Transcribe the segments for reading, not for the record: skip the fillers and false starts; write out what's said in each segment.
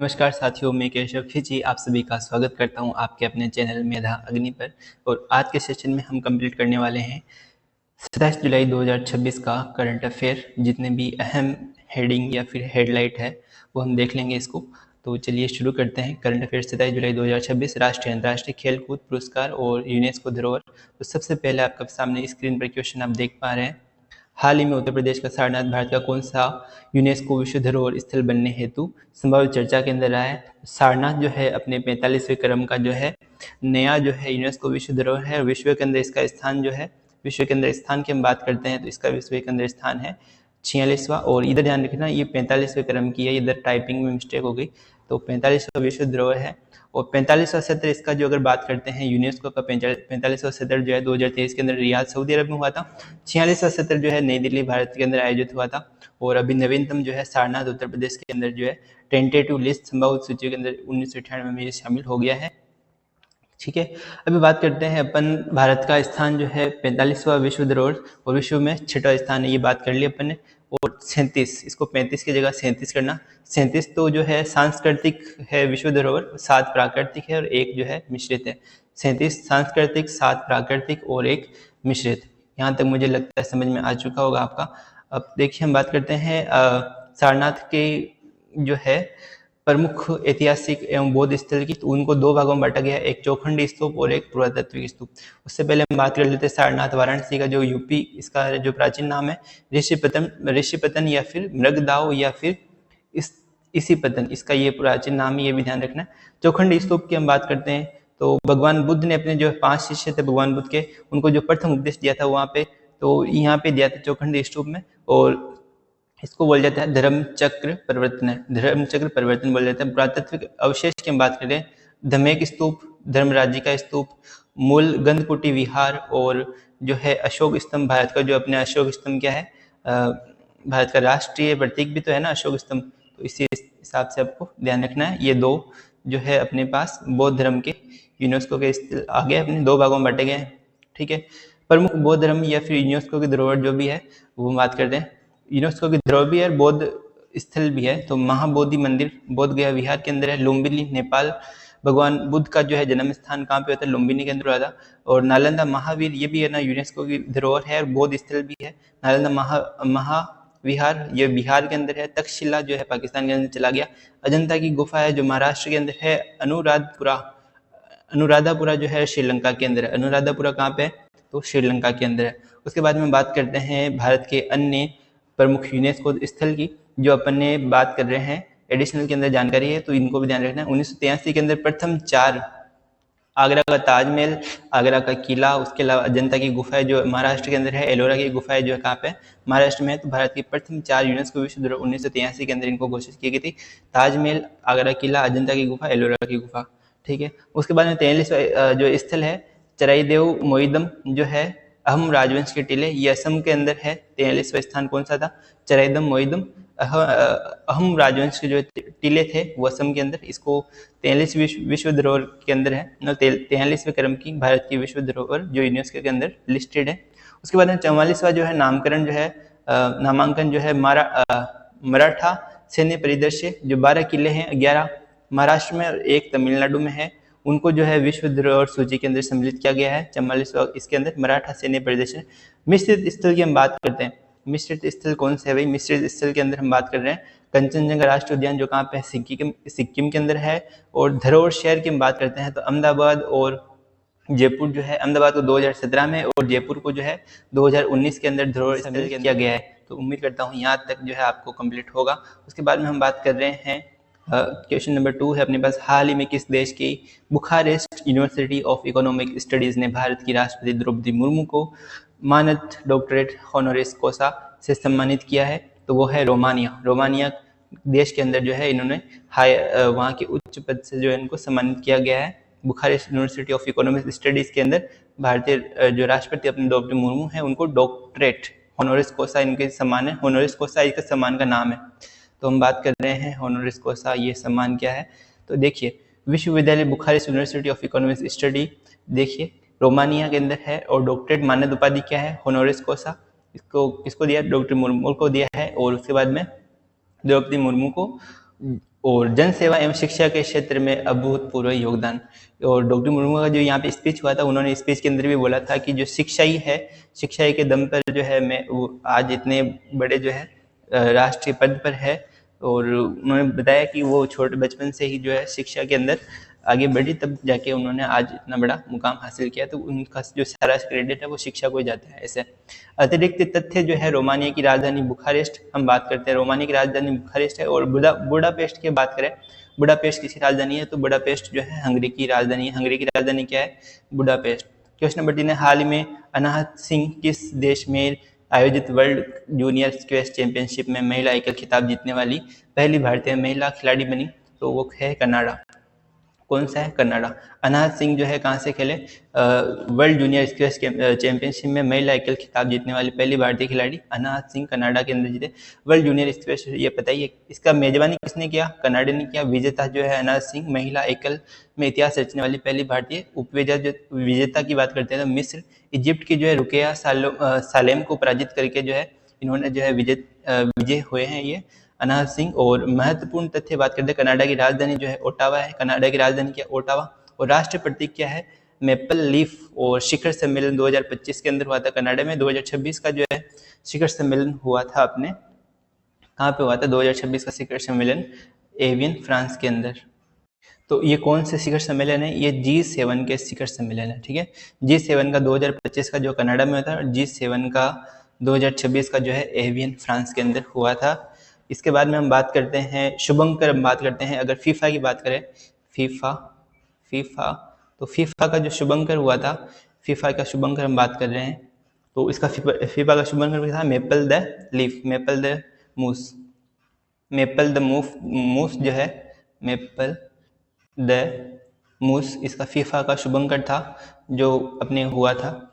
नमस्कार साथियों, मैं केशव खिची आप सभी का स्वागत करता हूं आपके अपने चैनल मेधा अग्नि पर। और आज के सेशन में हम कंप्लीट करने वाले हैं 27 जुलाई 2026 का करंट अफेयर। जितने भी अहम हेडिंग या फिर हेडलाइट है वो हम देख लेंगे इसको। तो चलिए शुरू करते हैं। करंट अफेयर 27 जुलाई 2026 राष्ट्रीय अंतर्राष्ट्रीय खेलकूद पुरस्कार और यूनेस्को धरोहर। तो सबसे पहले आपके सामने स्क्रीन पर क्वेश्चन आप देख पा रहे हैं। हाल ही में उत्तर प्रदेश का सारनाथ भारत का कौन सा यूनेस्को विश्व धरोहर स्थल बनने हेतु संभावित चर्चा के अंदर रहा है। सारनाथ जो है अपने 45वें क्रम का जो है नया जो है यूनेस्को विश्व धरोहर है। विश्व के अंदर इसका स्थान जो है, विश्व के अंदर स्थान की हम बात करते हैं तो इसका विश्व के अंदर स्थान है 46वां। और इधर ध्यान रखना ये 45वें क्रम की है, इधर टाइपिंग में मिस्टेक हो गई। तो 45वां विश्व धरोहर है। और 45वां सत्र इसका जो अगर बात करते हैं यूनेस्को का 45वां सत्र जो है 2023 के अंदर रियाद सऊदी अरब में हुआ था। 46वां सत्र जो है नई दिल्ली भारत के अंदर आयोजित हुआ था। और अभी नवीनतम जो है सारनाथ उत्तर प्रदेश के अंदर जो है टेंटेटिव लिस्ट संभावित सूची के अंदर 1998 में ये शामिल हो गया है। ठीक है, अभी बात करते हैं अपन भारत का स्थान जो है 45वां विश्व धरोहर और विश्व में 6वां स्थान है, ये बात कर ली अपन ने। और 37, इसको 35 की जगह 37 करना। 37 तो जो है सांस्कृतिक है विश्व धरोहर, 7 प्राकृतिक है और 1 जो है मिश्रित है। 37 सांस्कृतिक, 7 प्राकृतिक और 1 मिश्रित। यहाँ तक मुझे लगता है समझ में आ चुका होगा आपका। अब देखिए हम बात करते हैं सारनाथ के जो है प्रमुख ऐतिहासिक एवं बौद्ध स्थल की। तो उनको 2 भागों में बांटा गया है, एक चौखंडी स्तूप और एक पुरातात्विक स्तूप। उससे पहले हम बात कर लेते हैं सारनाथ वाराणसी का जो यूपी, इसका जो प्राचीन नाम है ऋषिपतन या फिर मृगदाव या फिर इसी पतन, इसका ये प्राचीन नाम है, ये भी ध्यान रखना है। चौखंडी स्तूप की हम बात करते हैं तो भगवान बुद्ध ने अपने जो 5 शिष्य थे भगवान बुद्ध के, उनको जो प्रथम उपदेश दिया था वहाँ पे, तो यहाँ पे दिया था चौखंडी स्तूप में। और इसको बोल जाता है धर्म चक्र परिवर्तन बोल जाता है। पुरातात्विक अवशेष की हम बात करें, धमेक स्तूप, धर्मराजी का स्तूप, मूल गंधकुटी विहार और जो है अशोक स्तंभ। भारत का जो अपने अशोक स्तंभ क्या है, भारत का राष्ट्रीय प्रतीक भी तो है ना अशोक स्तंभ, तो इसी हिसाब से आपको ध्यान रखना है। ये 2 जो है अपने पास बौद्ध धर्म के यूनेस्को के आगे अपने 2 भागों में बांटे गए हैं। ठीक है, प्रमुख बौद्ध धर्म या फिर यूनेस्को की धरोहर जो भी है वो बात करते हैं। यूनेस्को की धरोहर भी है, बौद्ध स्थल भी है। तो महाबोधि मंदिर बोध गया विहार के अंदर है। लुम्बिनी नेपाल, भगवान बुद्ध का जो है जन्म स्थान कहाँ पे होता है, लुम्बिनी के अंदर हुआ था। और नालंदा महावीर ये भी है ना यूनेस्को की धरोहर है और बौद्ध स्थल भी है। नालंदा महाविहार ये बिहार के अंदर है। तक्षशिला जो है पाकिस्तान के अंदर चला गया। अजंता की गुफा है जो महाराष्ट्र के अंदर है। अनुराधापुरा जो है श्रीलंका के अंदर है। अनुराधापुरा कहाँ पे है, तो श्रीलंका के अंदर है। उसके बाद में बात करते हैं भारत के अन्य प्रमुख यूनेस्को स्थल की, जो अपन ने बात कर रहे हैं एडिशनल के अंदर जानकारी है, तो इनको भी ध्यान रखना है। 1983 के अंदर प्रथम 4 आगरा का ताजमहल, आगरा का किला, उसके अलावा अजंता की गुफाएं जो महाराष्ट्र के अंदर है, एलोरा की गुफाएं जो है कहाँ पे महाराष्ट्र में है। तो भारत की प्रथम 4 यूनेस्को विश्व धरोहर 1983 के अंदर इनको घोषित की गई थी। ताजमहल, आगरा किला, अजंता की गुफा, एलोरा की गुफा। ठीक है, उसके बाद में 43वां जो स्थल है चराईदेव मोईदम जो है अहम राजवंश के टीले, ये असम के अंदर है। 43वां स्थान कौन सा था, चराईदम मोईदम अहम राजवंश के जो टीले थे वो असम के अंदर। इसको 43 विश्व धरोहर के अंदर है, 43वें क्रम की भारत की विश्व धरोहर जो यूनेस्को के अंदर लिस्टेड है। उसके बाद में 44वां जो है नामकरण जो है नामांकन जो है मराठा सैन्य परिदृश्य, जो 12 किले हैं, 11 महाराष्ट्र में और 1 तमिलनाडु में है, उनको जो है विश्व धरोहर सूची के अंदर सम्मिलित किया गया है। 44वां इसके अंदर मराठा सैन्य परिदर्शन। मिश्रित स्थल की हम बात करते हैं। मिश्रित स्थल कौन से है भाई, मिश्रित स्थल के अंदर हम बात कर रहे हैं कंचनजंगा राष्ट्रीय उद्यान जो कहाँ पे है, सिक्किम के अंदर है। और धरोहर शहर की हम बात करते हैं तो अहमदाबाद और जयपुर जो है, अहमदाबाद को 2017 में और जयपुर को जो है 2019 के अंदर धरोहर स्थल किया गया है। तो उम्मीद करता हूँ यहाँ तक जो है आपको कंप्लीट होगा। उसके बाद में हम बात कर रहे हैं क्वेश्चन नंबर 2 है अपने पास, हाल ही में किस देश की Bucharest university of economic studies ने भारत की राष्ट्रपति द्रौपदी मुर्मू को मानद डॉक्टरेट होनोरिस कॉसा से सम्मानित किया है, तो वो है रोमानिया देश के अंदर जो है इन्होंने वहाँ के उच्च पद से जो है इनको सम्मानित किया गया है। Bucharest university of economic studies के अंदर भारतीय जो राष्ट्रपति अपने द्रौपदी मुर्मू है उनको डॉक्टरेट होनोरिस कॉसा इनके सम्मान है। होनोरिस कॉसा इसका सम्मान का नाम है। तो हम बात कर रहे हैं होनोरिस कॉसा, ये सम्मान क्या है, तो देखिए विश्वविद्यालय Bucharest university of economic study देखिए रोमानिया के अंदर है। और डॉक्टरेट मानद उपाधि क्या है, होनोरिस कॉसा, इसको दिया डॉक्टर मुर्मू को दिया है। और उसके बाद में द्रौपदी मुर्मू को और जन सेवा एवं शिक्षा के क्षेत्र में अभूतपूर्व योगदान। और डॉक्टर मुर्मू का जो यहाँ पे स्पीच हुआ था, उन्होंने स्पीच के अंदर भी बोला था कि जो शिक्षा ही है, शिक्षा ही के दम पर जो है मैं वो आज इतने बड़े जो है राष्ट्रीय पद पर है। और उन्होंने बताया कि वो छोटे बचपन से ही जो है शिक्षा के अंदर आगे बढ़ी, तब जाके उन्होंने आज इतना बड़ा मुकाम हासिल किया। तो उनका जो सारा क्रेडिट है वो शिक्षा को ही जाता है। ऐसे अतिरिक्त तथ्य जो है, रोमानिया की राजधानी बुखारेस्ट, हम बात करते हैं रोमानिया की राजधानी बुखारेस्ट है। और बुडापेस्ट की बात करें, बुडापेस्ट किसकी राजधानी है, तो बुडापेस्ट जो है हंगरी की राजधानी है। हंगरी की राजधानी क्या है, बुडापेस्ट। क्वेश्चन नंबर 3 है, हाल ही में अनाहत सिंह किस देश में आयोजित वर्ल्ड जूनियर स्क्वैश चैंपियनशिप में महिला एकल खिताब जीतने वाली पहली भारतीय महिला खिलाड़ी बनी, तो वो है कनाडा। कौन सा है, कनाडा। अनाहत सिंह जो है कहाँ से खेले, वर्ल्ड जूनियर स्क्वैश चैंपियनशिप में महिला एकल खिताब जीतने वाली पहली भारतीय खिलाड़ी अनाहत सिंह कनाडा के अंदर जीते। वर्ल्ड जूनियर स्क्वैश ये पता ही है, इसका मेजबानी किसने किया, कनाडा ने किया। विजेता जो है अनाहत सिंह, महिला एकल में इतिहास रचने वाली पहली भारतीय। विजेता की बात करते हैं तो मिस्र, इजिप्ट की जो है रुकैया सालेम को पराजित करके जो है इन्होंने जो है विजय हुए हैं ये अनाहत सिंह। और महत्वपूर्ण तथ्य बात करते हैं, कनाडा की राजधानी जो है ओटावा है। कनाडा की राजधानी क्या, ओटावा। और राष्ट्रीय प्रतीक क्या है, मेपल लीफ। और शिखर सम्मेलन 2025 के अंदर हुआ था कनाडा में। 2026 का जो है शिखर सम्मेलन हुआ था अपने, कहाँ पे हुआ था, 2026 का शिखर सम्मेलन एवियन, फ्रांस के अंदर। तो ये कौन से शिखर सम्मेलन है, ये G7 के शिखर सम्मेलन है। ठीक है, G7 का 2025 का जो कनाडा में हुआ था, और G7 का 2026 का जो है एवियन, फ्रांस के अंदर हुआ था। इसके बाद में हम बात करते हैं शुभंकर, हम बात करते हैं अगर फीफा की बात करें, फीफा तो फीफा का जो शुभंकर हुआ था, फीफा का शुभंकर हम बात कर रहे हैं, तो इसका फीफा का शुभंकर था Maple the leaf, Maple the moose, Maple the moose जो है मेपल द मूस, इसका फीफा का शुभंकर था जो अपने हुआ था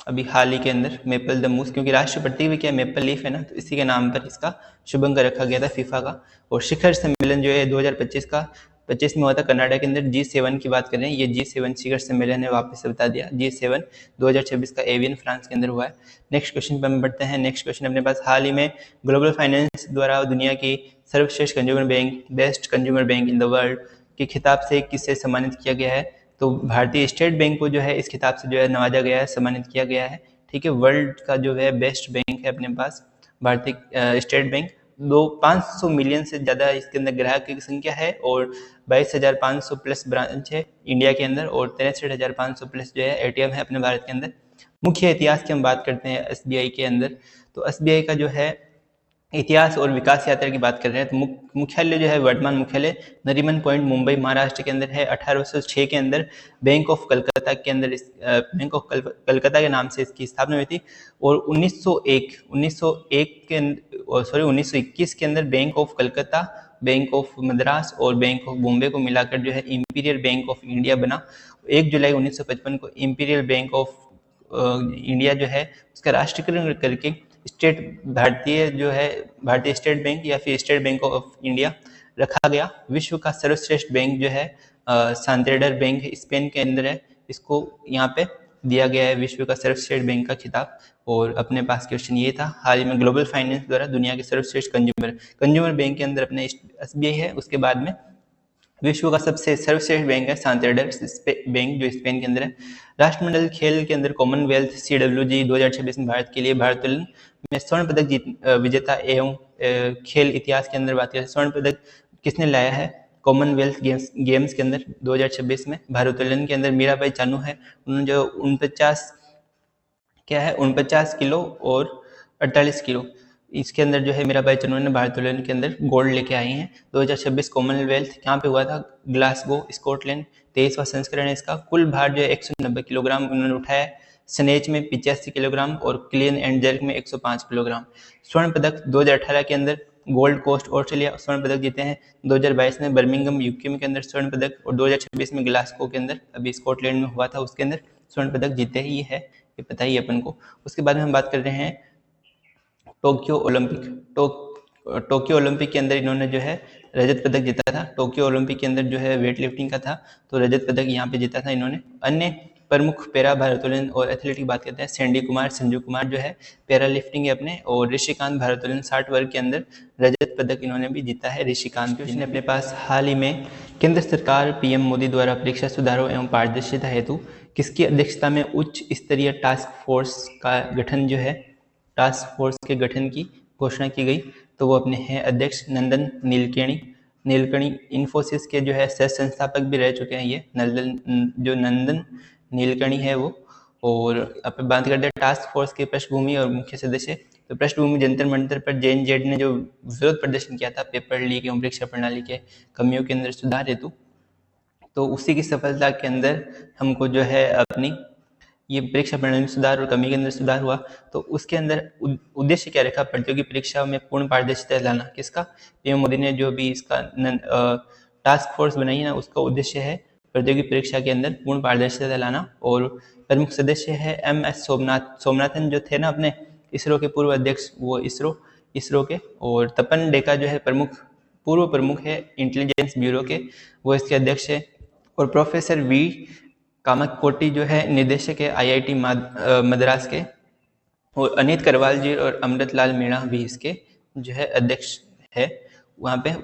अभी हाल ही के अंदर, मेपल द मूस। क्योंकि राष्ट्रीय प्रतीक भी क्या मेपल लीफ है ना, तो इसी के नाम पर इसका शुभंकर रखा गया था फीफा का। और शिखर सम्मेलन जो है 2025 में हुआ था कनाडा के अंदर। G7 की बात कर रहे हैं, ये G7 शिखर सम्मेलन है, वापस से बता दिया। G7 2026 का एवियन, फ्रांस के अंदर हुआ है। नेक्स्ट क्वेश्चन पर हम बढ़ते हैं। नेक्स्ट क्वेश्चन अपने पास, हाल ही में ग्लोबल फाइनेंस द्वारा दुनिया की सर्वश्रेष्ठ consumer bank, best consumer bank in the world के खिताब से किससे सम्मानित किया गया है, तो भारतीय स्टेट बैंक को जो है इस खिताब से जो है नवाजा गया है, सम्मानित किया गया है। ठीक है, वर्ल्ड का जो है बेस्ट बैंक है अपने पास भारतीय स्टेट बैंक। 500 मिलियन से ज़्यादा इसके अंदर ग्राहक की संख्या है, और 22,500 प्लस ब्रांच है इंडिया के अंदर, और 63,500 प्लस जो है ATM है अपने भारत के अंदर। मुख्य इतिहास की हम बात करते हैं SBI के अंदर, तो SBI का जो है इतिहास और विकास यात्रा की बात कर रहे हैं, तो मुख्यालय जो है, वर्तमान मुख्यालय नरीमन पॉइंट, मुंबई, महाराष्ट्र के अंदर है। 1806 के अंदर बैंक ऑफ कलकत्ता के अंदर बैंक ऑफ कलकत्ता के नाम से इसकी स्थापना हुई थी। और 1921 के अंदर bank of Calcutta, bank of Madras और बैंक ऑफ बॉम्बे को मिलाकर जो है इंपीरियल बैंक ऑफ इंडिया बना। 1 जुलाई 1955 को इंपीरियल बैंक ऑफ इंडिया जो है उसका राष्ट्रीयकरण करके भारतीय स्टेट बैंक या फिर स्टेट बैंक ऑफ इंडिया रखा गया। विश्व का सर्वश्रेष्ठ बैंक जो है सांतेडर बैंक स्पेन के अंदर है, इसको यहाँ पे दिया गया है विश्व का सर्वश्रेष्ठ बैंक का खिताब। और अपने पास क्वेश्चन ये था, हाल ही में ग्लोबल फाइनेंस द्वारा दुनिया के सर्वश्रेष्ठ कंज्यूमर बैंक के अंदर अपने SBI है, उसके बाद में विश्व का सबसे सर्वश्रेष्ठ बैंक है सांतेडर बैंक जो स्पेन के अंदर है। राष्ट्रमंडल खेल के अंदर कॉमनवेल्थ CWG 2026 में भारत के लिए भारोत्तोलन में स्वर्ण पदक विजेता एवं खेल इतिहास के अंदर बात करें, स्वर्ण पदक किसने लाया है कॉमनवेल्थ गेम्स के अंदर 2026 में भारोत्तोलन के अंदर मीराबाई चानू है। उन्होंने जो 49 किलो और 48 किलो इसके अंदर जो है मीराबाई चानू ने भारोत्तोलन के अंदर गोल्ड लेके आई हैं। 2026 कॉमनवेल्थ कहाँ पे हुआ था, ग्लासगो, स्कॉटलैंड। 23वां संस्करण है इसका। कुल भार जो है 190 किलोग्राम उन्होंने उठाया है। स्नेच में 85 किलोग्राम और क्लीन एंड जर्क में 105 किलोग्राम। स्वर्ण पदक 2018 के अंदर गोल्ड कोस्ट ऑस्ट्रेलिया स्वर्ण पदक जीते हैं। 2022 में बर्मिंघम यूके के अंदर स्वर्ण पदक, और 2026 में ग्लासगो के अंदर अभी स्कॉटलैंड में हुआ था उसके अंदर स्वर्ण पदक जीते ही है, ये पता ही अपन को। उसके बाद में हम बात कर रहे हैं टोक्यो ओलंपिक के अंदर इन्होंने जो है रजत पदक जीता था। टोक्यो ओलंपिक के अंदर जो है वेट लिफ्टिंग का था, तो रजत पदक यहाँ पे जीता था इन्होंने। अन्य प्रमुख पैरा भारोत्तोलन और एथलेटिक बात करते हैं, सैंडी कुमार, संजू कुमार जो है पैरा लिफ्टिंग है अपने, और ऋषिकांत भारोत्तोलन 60 वर्ग के अंदर रजत पदक इन्होंने भी जीता है। ऋषिकांत ने अपने पास हाल ही में केंद्र सरकार पीएम मोदी द्वारा परीक्षा सुधारों एवं पारदर्शिता हेतु किसकी अध्यक्षता में उच्च स्तरीय टास्क फोर्स का गठन जो है, टास्क फोर्स के गठन की घोषणा की गई, तो वो अपने हैं अध्यक्ष नंदन नीलकणी इन्फोसिस के जो है सह संस्थापक भी रह चुके हैं ये नंदन नीलकणी है वो। और अब बात करते हैं टास्क फोर्स के पृष्ठभूमि और मुख्य सदस्य। तो पृष्ठभूमि जंतर मंतर पर JNZ ने जो विरोध प्रदर्शन किया था पेपर लीक एवं परीक्षा प्रणाली के कमियों के अंदर सुधार हेतु, तो उसी की सफलता के अंदर हमको जो है अपनी ये परीक्षा प्रणाली में सुधार और कमी के अंदर सुधार हुआ। तो उसके अंदर उद्देश्य क्या रखा, प्रतियोगी परीक्षा में पूर्ण पारदर्शिता लाना। किसका? पीएम मोदी ने जो भी इसका टास्क फोर्स बनाई है ना, उसका उद्देश्य है प्रतियोगी परीक्षा के अंदर पूर्ण पारदर्शिता लाना। और प्रमुख सदस्य है MS सोमनाथन जो थे ना अपने इसरो के पूर्व अध्यक्ष, वो इसरो के। और तपन डेका जो है पूर्व प्रमुख है इंटेलिजेंस ब्यूरो के, वो इसके अध्यक्ष है। और प्रोफेसर V कामतपोटी जो है निदेशक है IIT मद्रास के। और अनीत करवाल जी और अमृतलाल मीणा भी इसके जो है अध्यक्ष है वहाँ पे।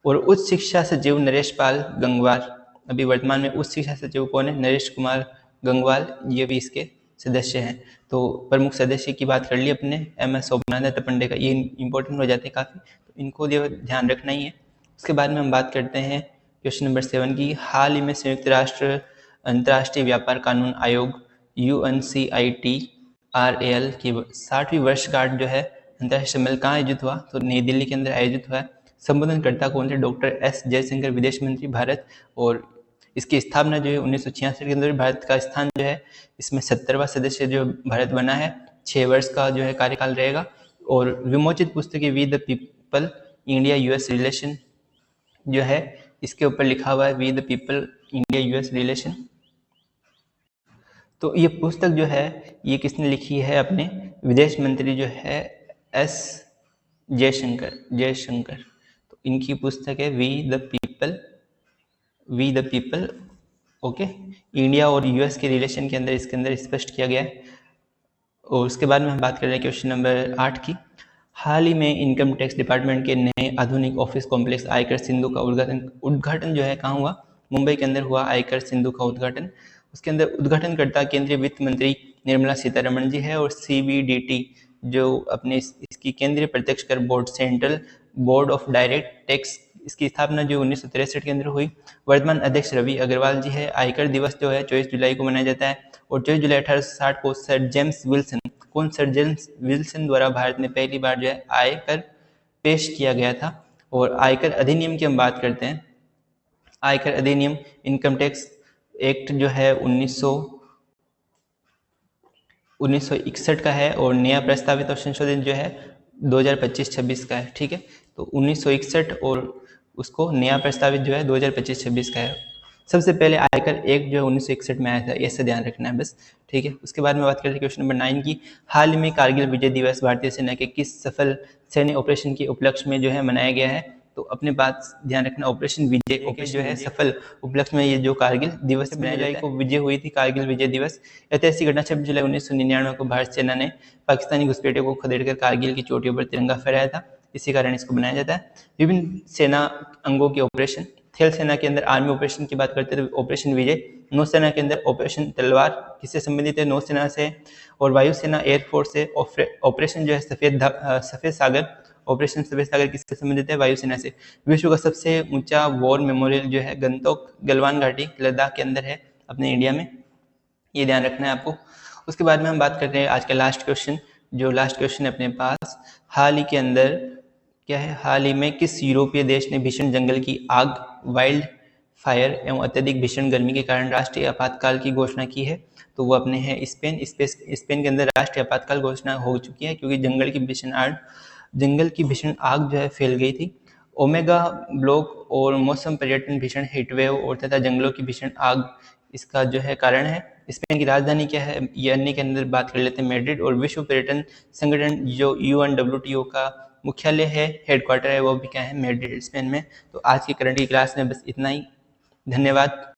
और उच्च शिक्षा सचिव नरेश पाल गंगवार, अभी वर्तमान में उच्च शिक्षा सचिव कौन है? नरेश कुमार गंगवाल, ये भी इसके सदस्य हैं। तो प्रमुख सदस्य की बात कर ली अपने MS सोमनाथ तपन डेका, ये इंपॉर्टेंट हो जाते हैं काफ़ी, तो इनको ध्यान रखना ही है। उसके बाद में हम बात करते हैं क्वेश्चन नंबर 7 की। हाल ही में संयुक्त राष्ट्र अंतर्राष्ट्रीय व्यापार कानून आयोग UNCITRAL की 60वीं वर्षगांठ जो है अंतर्राष्ट्रीय सम्मेलन कहाँ आयोजित हुआ? तो नई दिल्ली के अंदर आयोजित हुआ है। संबोधनकर्ता कौन थे? डॉक्टर S जयशंकर, विदेश मंत्री भारत। और इसकी स्थापना जो है 1966 के अंदर भारत का स्थान जो है इसमें 70वां सदस्य जो भारत बना है। 6 वर्ष का जो है कार्यकाल रहेगा। और विमोचित पुस्तक we the people India US relation जो है इसके ऊपर लिखा हुआ है we the people India US relation. तो ये पुस्तक जो है ये किसने लिखी है? अपने विदेश मंत्री जो है S जयशंकर। तो इनकी पुस्तक है we the people okay, India और US के रिलेशन के अंदर इसके अंदर स्पष्ट किया गया है। और उसके बाद में हम बात कर रहे हैं क्वेश्चन नंबर 8 की। हाल ही में इनकम टैक्स डिपार्टमेंट के नए आधुनिक ऑफिस कॉम्प्लेक्स आयकर सिंधु का उद्घाटन जो है कहाँ हुआ? मुंबई के अंदर हुआ आयकर सिंधु का उद्घाटन। उसके अंदर उद्घाटनकर्ता केंद्रीय वित्त मंत्री निर्मला सीतारमण जी है। और CBDT जो अपने इसकी केंद्रीय प्रत्यक्ष कर board, central board of direct tax, इसकी स्थापना जो 1963 के अंदर हुई। वर्तमान अध्यक्ष रवि अग्रवाल जी है। आयकर दिवस जो है 24 जुलाई को मनाया जाता है। और 24 जुलाई 1860 को सर जेम्स विल्सन द्वारा भारत में पहली बार जो है आयकर पेश किया गया था। और आयकर अधिनियम की हम बात करते हैं। आयकर अधिनियम इनकम टैक्स एक्ट जो है 1961 का है। और नया प्रस्तावित और संशोधित जो है 2025-26 का है। ठीक है, तो 1961 और उसको नया प्रस्तावित जो है 2025-26 का है। सबसे पहले आयकर एक्ट जो है 1961 में आया था, ऐसे ध्यान रखना है बस। ठीक है, उसके बाद में बात करते हैं क्वेश्चन नंबर 9 की। हाल में कारगिल विजय दिवस भारतीय सेना के किस सफल सैन्य ऑपरेशन के उपलक्ष्य में जो है मनाया गया है? तो अपने बात ध्यान रखना, ऑपरेशन विजय जो है सफल उपलक्ष्य में ये जो कारगिल दिवस 26 जुलाई को विजय हुई थी, कारगिल विजय दिवस। ऐतिहासिक घटना 26 जुलाई 1999 को भारत सेना ने पाकिस्तानी घुसपैठियों को खदेड़कर कारगिल की चोटियों पर तिरंगा फहराया था, इसी कारण इसको बनाया जाता है। विभिन्न सेना अंगों के ऑपरेशन, थल सेना के अंदर आर्मी ऑपरेशन की बात करते हैं तो ऑपरेशन विजय, नौसेना के अंदर ऑपरेशन तलवार किससे संबंधित है? नौसेना से। और वायुसेना एयरफोर्स से ऑपरेशन जो है सफेद सागर, ऑपरेशन सफेद सागर किससे संबंधित है? वायुसेना से। विश्व का सबसे ऊंचा वॉर मेमोरियल जो है गंगटोक गलवान घाटी लद्दाख के अंदर है अपने इंडिया में, ये ध्यान रखना है आपको। उसके बाद में हम बात करते हैं आज का लास्ट क्वेश्चन है अपने पास। हाल ही के अंदर क्या है? हाल ही में किस यूरोपीय देश ने भीषण जंगल की आग, वाइल्ड फायर एवं अत्यधिक भीषण गर्मी के कारण राष्ट्रीय आपातकाल की घोषणा की है? तो वो अपने हैं स्पेन के अंदर राष्ट्रीय आपातकाल घोषणा हो चुकी है, क्योंकि जंगल की भीषण आग जो है फैल गई थी। ओमेगा ब्लॉक और मौसम परिवर्तन, भीषण हीटवेव और तथा जंगलों की भीषण आग इसका जो है कारण है। स्पेन की राजधानी क्या है? ये अन्य के अंदर बात कर लेते हैं मैड्रिड। और विश्व पर्यटन संगठन जो UNWTO का मुख्यालय है, हेडक्वार्टर है, वो भी क्या है? मैड्रिड, स्पेन में। तो आज की करंट की क्लास में बस इतना ही। धन्यवाद।